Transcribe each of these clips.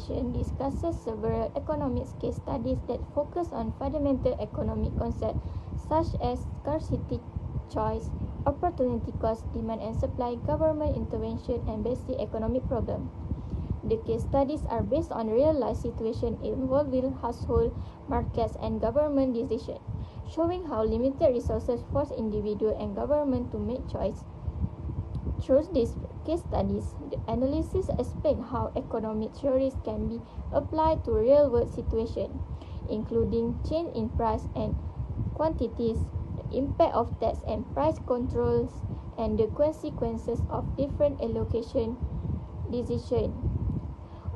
session discusses several economics case studies that focus on fundamental economic concepts such as scarcity, choice, opportunity cost, demand and supply, government intervention, and basic economic problems. The case studies are based on real-life situations involving household, markets, and government decisions, showing how limited resources force individuals and government to make choices. Through these case studies, the analysis explains how economic theories can be applied to real-world situations, including change in price and quantities, the impact of tax and price controls, and the consequences of different allocation decisions.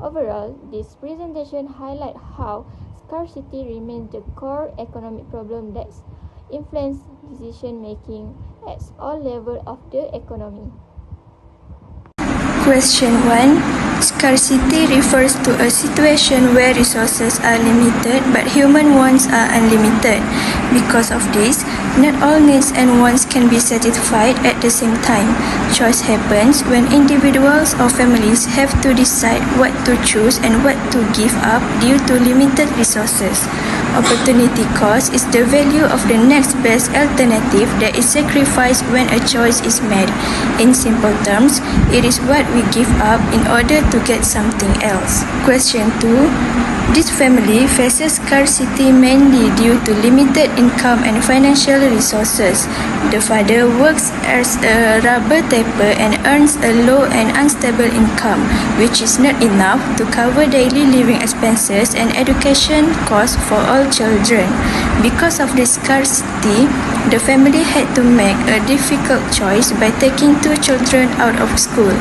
Overall, this presentation highlights how scarcity remains the core economic problem that influences decision making at all levels of the economy. Question 1. Scarcity refers to a situation where resources are limited but human wants are unlimited. Because of this, not all needs and wants can be satisfied at the same time. Choice happens when individuals or families have to decide what to choose and what to give up due to limited resources. Opportunity cost is the value of the next best alternative that is sacrificed when a choice is made. In simple terms, it is what we give up in order to get something else. Question 2. This family faces scarcity mainly due to limited income and financial resources. The father works as a rubber taper and earns a low and unstable income, which is not enough to cover daily living expenses and education costs for all children. Because of the scarcity, the family had to make a difficult choice by taking 2 children out of school.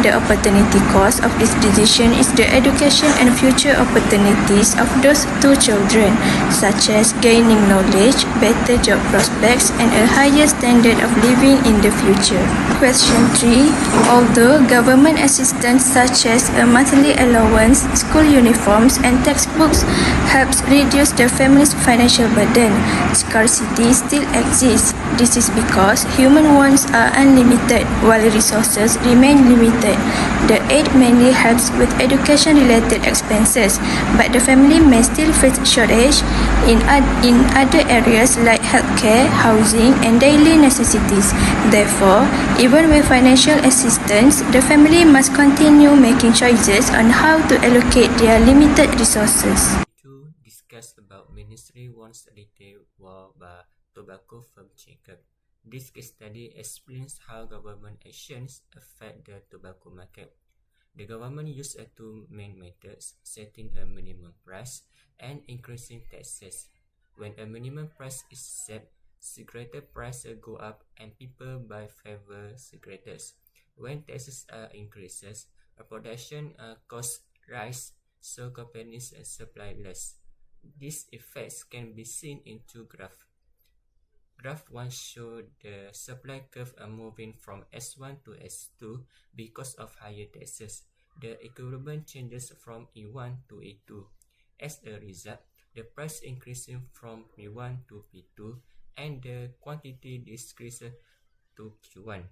The opportunity cost of this decision is the education and future opportunities of those 2 children, such as gaining knowledge, better job prospects, and a higher standard of living in the future. Question 3. Although government assistance such as a monthly allowance, school uniforms, and textbooks helps reduce the family's financial burden, scarcity still exists. This is because human wants are unlimited while resources remain limited. The aid mainly helps with education-related expenses, but the family may still face shortage in other areas like healthcare, housing, and daily necessities. Therefore, even with financial assistance, the family must continue making choices on how to allocate their limited resources. To discuss about Ministry wants retail war by tobacco firm Jacob. This case study explains how government actions affect the tobacco market. The government used 2 main methods, setting a minimum price and increasing taxes. When a minimum price is set, cigarette prices go up and people buy fewer cigarettes. When taxes are increases, production costs rise, so companies supply less. These effects can be seen in 2 graphs. Graph 1 shows the supply curve moving from S1 to S2 because of higher taxes. The equilibrium changes from E1 to E2. As a result, the price increasing from P1 to P2 and the quantity decreases to Q1.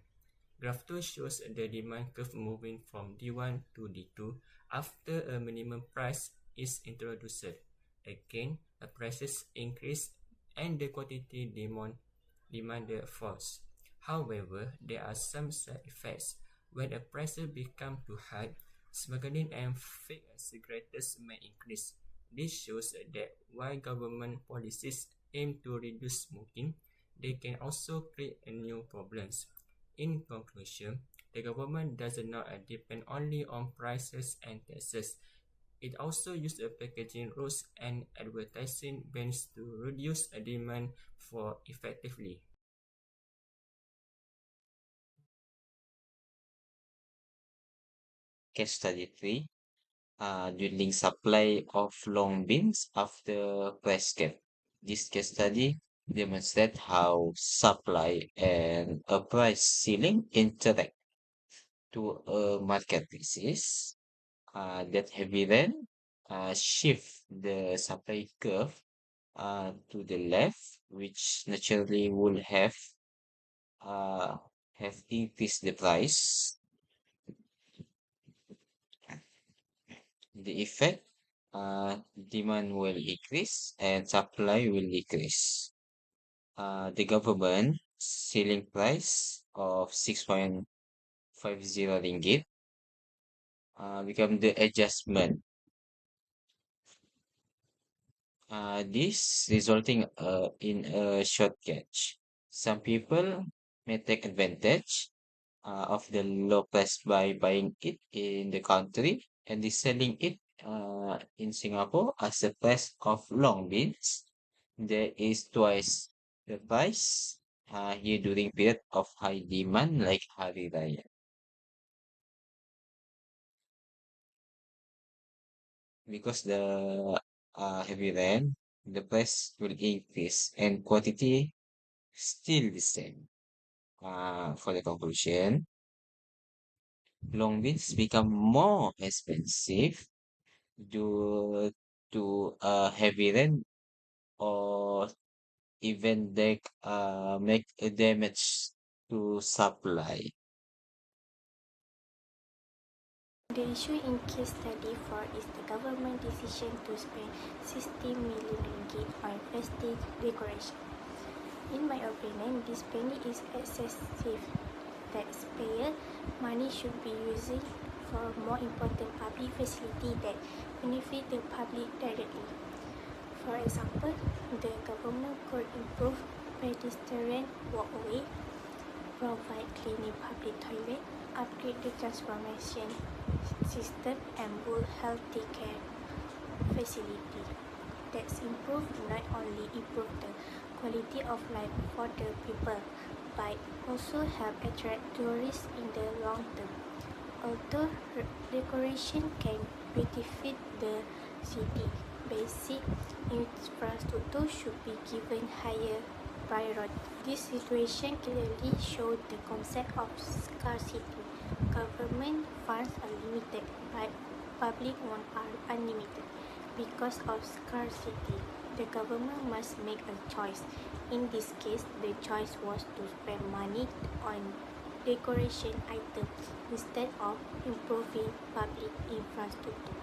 Graph 2 shows the demand curve moving from D1 to D2 after a minimum price is introduced. Again, prices increase and the quantity demanded falls. However, there are some side effects. When the prices become too high, smuggling and fake cigarettes may increase. This shows that while government policies aim to reduce smoking, they can also create new problems. In conclusion, the government does not depend only on prices and taxes. It also uses packaging rules and advertising bans to reduce demand for effectively. Case study 3. Dwindling supply of long beans after price cap. This case study demonstrates how supply and a price ceiling interact to a market basis. That heavy rain shift the supply curve to the left, which naturally would uh, have increased the price. The effect, demand will increase and supply will decrease. The government ceiling price of 6.50 ringgit become the adjustment. This resulting in a short catch. Some people may take advantage of the low price by buying it in the country and selling it in Singapore as the price of long beans. There is twice the price here during period of high demand like Hari Raya. Because the heavy rain, the price will increase and quantity still the same. For the conclusion, long beans become more expensive due to heavy rain or even they make a damage to supply. The issue in case study 4 is the government decision to spend 60 million ringgit on festive decoration. In my opinion, this spending is excessive. Taxpayer money should be used for more important public facility that benefit the public directly. For example, the government could improve pedestrian walkway, provide clean public toilet, upgrade the transformation system and build healthy care facility. That's not only improve the quality of life for the people, but also help attract tourists in the long term. Although decoration can beautify the city, basic infrastructure should be given higher priority. This situation clearly shows the concept of scarcity. Government funds are limited, but public ones are unlimited. Because of scarcity, the government must make a choice. In this case, the choice was to spend money on decoration items instead of improving public infrastructure.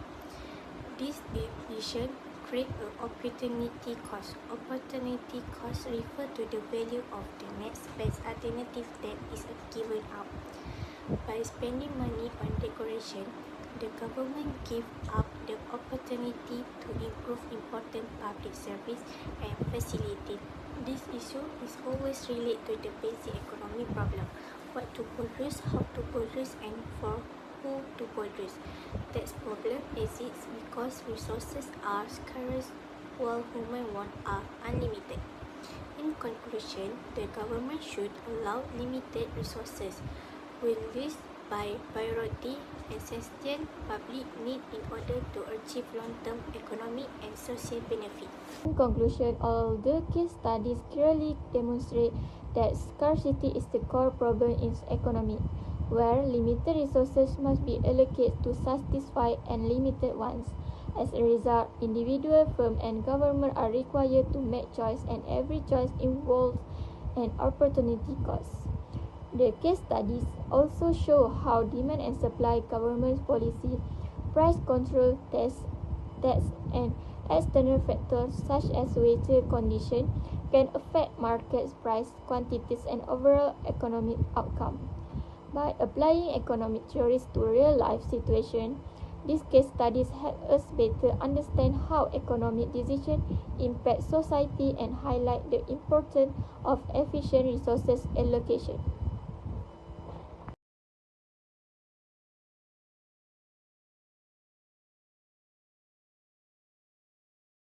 This decision creates an opportunity cost. Opportunity cost refers to the value of the next best alternative that is given out. By spending money on decoration, the government gives up the opportunity to improve important public service and facilities. This issue is always related to the basic economic problem: what to produce, how to produce, and for who to produce. That problem exists because resources are scarce while human wants are unlimited. In conclusion, the government should allow limited resources, will list by priority essential public need in order to achieve long-term economic and social benefit. In conclusion, all the case studies clearly demonstrate that scarcity is the core problem in economy, where limited resources must be allocated to satisfy unlimited ones. As a result, individual, firm, and government are required to make choice, and every choice involves an opportunity cost. The case studies also show how demand and supply, government policy, price control, tax, and external factors such as weather conditions can affect markets, price, quantities, and overall economic outcome. By applying economic theories to real-life situations, these case studies help us better understand how economic decisions impact society and highlight the importance of efficient resources allocation.